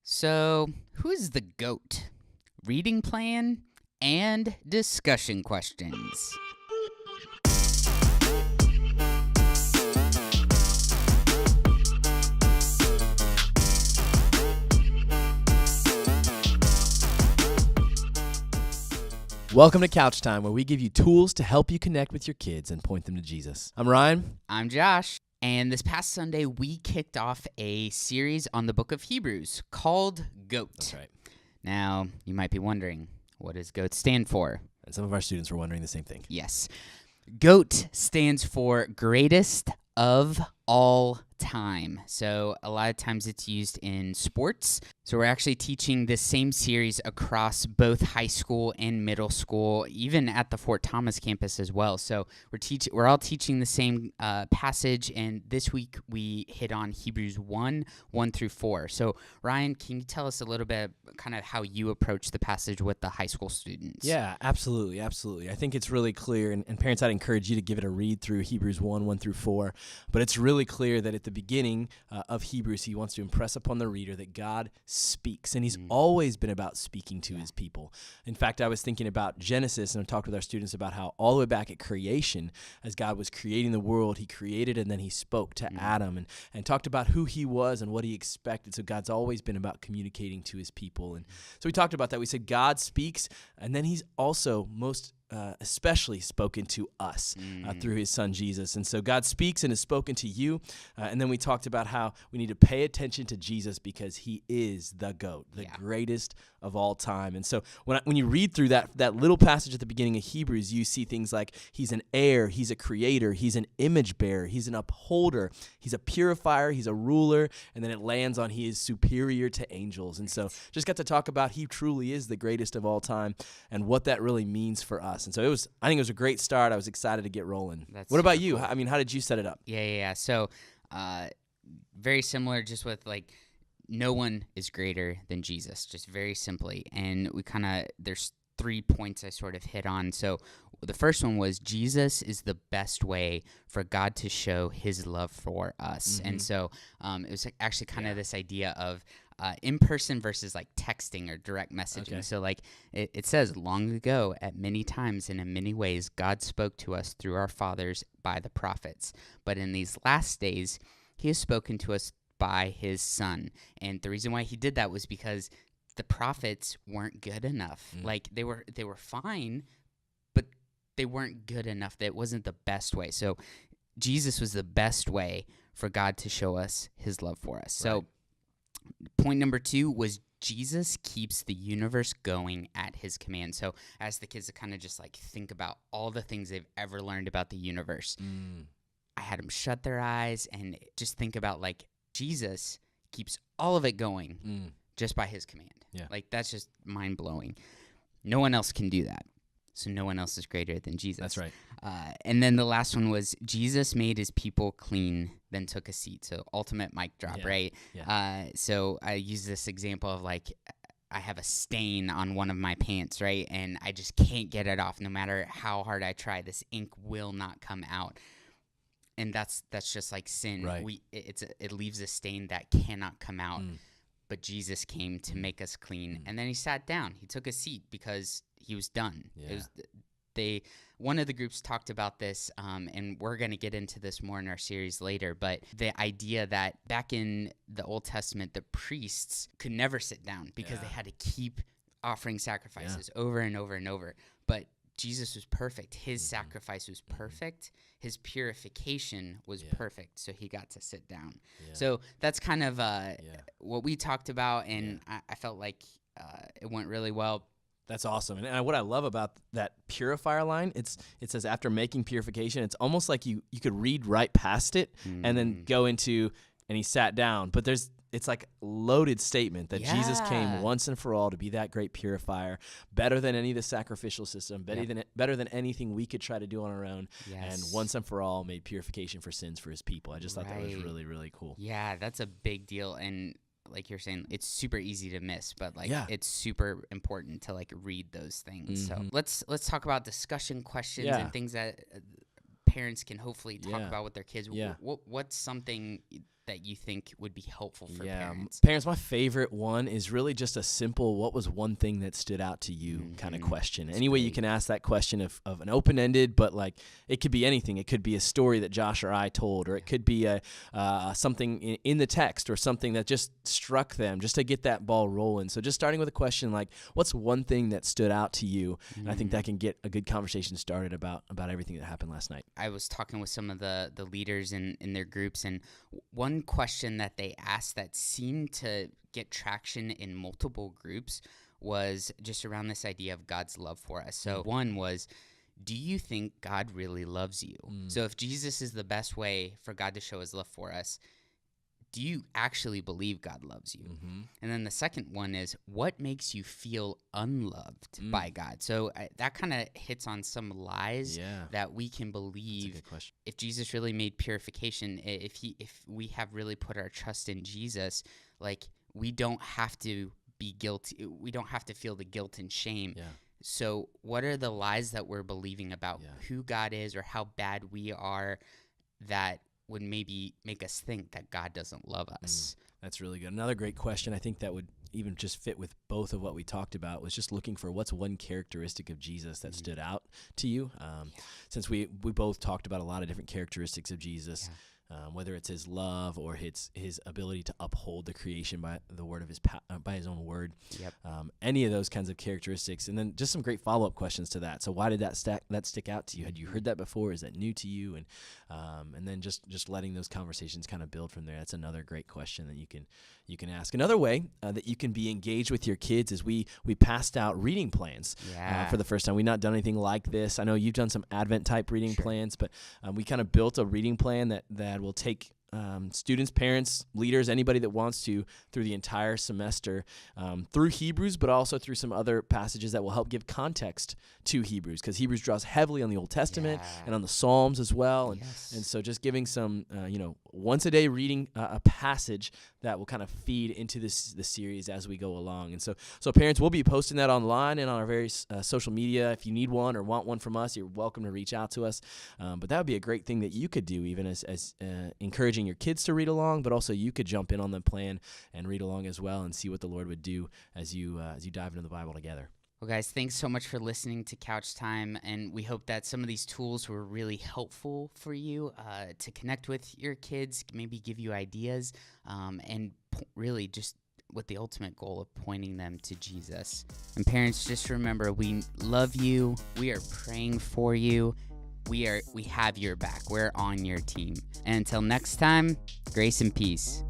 So, who is the GOAT? Reading plan and discussion questions. Welcome to Couch Time, where we give you tools to help you connect with your kids and point them to Jesus. I'm Ryan. I'm Josh. And this past Sunday, we kicked off a series on the book of Hebrews called GOAT. That's right. Now, you might be wondering, what does GOAT stand for? And some of our students were wondering the same thing. Yes. GOAT stands for greatest of all time. So a lot of times it's used in sports. So we're actually teaching this same series across both high school and middle school, even at the Fort Thomas campus as well. So we're all teaching the same passage, and this week we hit on Hebrews 1:1-4. So Ryan, can you tell us a little bit kind of how you approach the passage with the high school students? Yeah, absolutely. I think it's really clear, and parents, I'd encourage you to give it a read through Hebrews 1:1-4. But it's really clear that at the beginning of Hebrews, he wants to impress upon the reader that God speaks, and he's always been about speaking to his people. In fact, I was thinking about Genesis, and I talked with our students about how all the way back at creation, as God was creating the world, he created and then he spoke to Adam and talked about who he was and what he expected. So God's always been about communicating to his people. And so we talked about that. We said God speaks, and then he's also especially spoken to us through his son Jesus. And so God speaks and has spoken to you. And then we talked about how we need to pay attention to Jesus because he is the GOAT, the greatest of all time. And so when you read through that little passage at the beginning of Hebrews, you see things like he's an heir, he's a creator, he's an image bearer, he's an upholder, he's a purifier, he's a ruler, and then it lands on he is superior to angels. And so just got to talk about he truly is the greatest of all time and what that really means for us. And so I think it was a great start. I was excited to get rolling. What about you? Cool. I mean, how did you set it up? Yeah. So, very similar, just with no one is greater than Jesus, just very simply. And there's 3 points I sort of hit on. So the first one was Jesus is the best way for God to show his love for us. And so it was actually kind of this idea of in-person versus texting or direct messaging. Okay. So it says, long ago, at many times and in many ways, God spoke to us through our fathers by the prophets. But in these last days, he has spoken to us by his son. And the reason why he did that was because the prophets weren't good enough. They were fine, but they weren't good enough. That wasn't the best way. So Jesus was the best way for God to show us his love for us. Right. So point number 2 was Jesus keeps the universe going at his command. So I asked the kids to kind of just think about all the things they've ever learned about the universe. I had them shut their eyes and just think about Jesus keeps all of it going just by his command. Yeah. That's just mind-blowing. No one else can do that. So no one else is greater than Jesus. That's right. And then the last one was Jesus made his people clean, then took a seat. So ultimate mic drop, right? Yeah. So I use this example of I have a stain on one of my pants, right? And I just can't get it off. No matter how hard I try, this ink will not come out. And that's just like sin. Right. It leaves a stain that cannot come out. But Jesus came to make us clean. And then he sat down. He took a seat because he was done. Yeah. One of the groups talked about this, and we're going to get into this more in our series later, but the idea that back in the Old Testament, the priests could never sit down because they had to keep offering sacrifices over and over and over. But Jesus was perfect. His sacrifice was perfect. His purification was perfect, so he got to sit down. Yeah. So that's kind of what we talked about, and I felt like it went really well. That's awesome. And what I love about that purifier line, it says after making purification, it's almost like you could read right past it and then go into, and he sat down. But it's like a loaded statement that Jesus came once and for all to be that great purifier, better than any of the sacrificial system, better than anything we could try to do on our own, and once and for all made purification for sins for his people. I just thought that was really, really cool. Yeah, that's a big deal. And like you're saying, it's super easy to miss, but it's super important to read those things. So let's talk about discussion questions and things that parents can hopefully talk about with their kids. What's something that you think would be helpful for Yeah, parents? parents, my favorite one is really just a simple, what was one thing that stood out to you kind of question. Any way you can ask that question of an open-ended, but like it could be anything. It could be a story that Josh or I told, or it could be something in the text or something that just struck them just to get that ball rolling. So just starting with a question like, what's one thing that stood out to you? And I think that can get a good conversation started about everything that happened last night. I was talking with some of the leaders in their groups, and one question that they asked that seemed to get traction in multiple groups was just around this idea of God's love for us. So one was, do you think God really loves you? So if Jesus is the best way for God to show his love for us, do you actually believe God loves you? And then the second one is, what makes you feel unloved by God? So that kind of hits on some lies that we can believe. If Jesus really made purification, if we have really put our trust in Jesus, like we don't have to be guilty. We don't have to feel the guilt and shame. So what are the lies that we're believing about who God is or how bad we are that would maybe make us think that God doesn't love us? That's really good. Another great question, I think that would even just fit with both of what we talked about, was just looking for what's one characteristic of Jesus that stood out to you. Since we both talked about a lot of different characteristics of Jesus, whether it's his love or his ability to uphold the creation by the word of by his own word, any of those kinds of characteristics, and then just some great follow-up questions to that. So why did that stick out to you? Had you heard that before? Is that new to you? And then just letting those conversations kind of build from there. That's another great question that you can ask. Another way that you can be engaged with your kids is we passed out reading plans for the first time. We've not done anything like this. I know you've done some Advent type reading plans, but we kind of built a reading plan that will take students, parents, leaders, anybody that wants to, through the entire semester, through Hebrews, but also through some other passages that will help give context to Hebrews, because Hebrews draws heavily on the Old Testament and on the Psalms as well. And so just giving some, once a day reading a passage that will kind of feed into the series as we go along. And so parents, we'll be posting that online and on our various social media. If you need one or want one from us, you're welcome to reach out to us. But that would be a great thing that you could do, even as encouraging your kids to read along, but also you could jump in on the plan and read along as well and see what the Lord would do as you dive into the Bible together. Well, guys, thanks so much for listening to Couch Time, and we hope that some of these tools were really helpful for you to connect with your kids, maybe give you ideas, and really just with the ultimate goal of pointing them to Jesus. And parents, just remember, we love you. We are praying for you. We have your back. We're on your team. And until next time, grace and peace.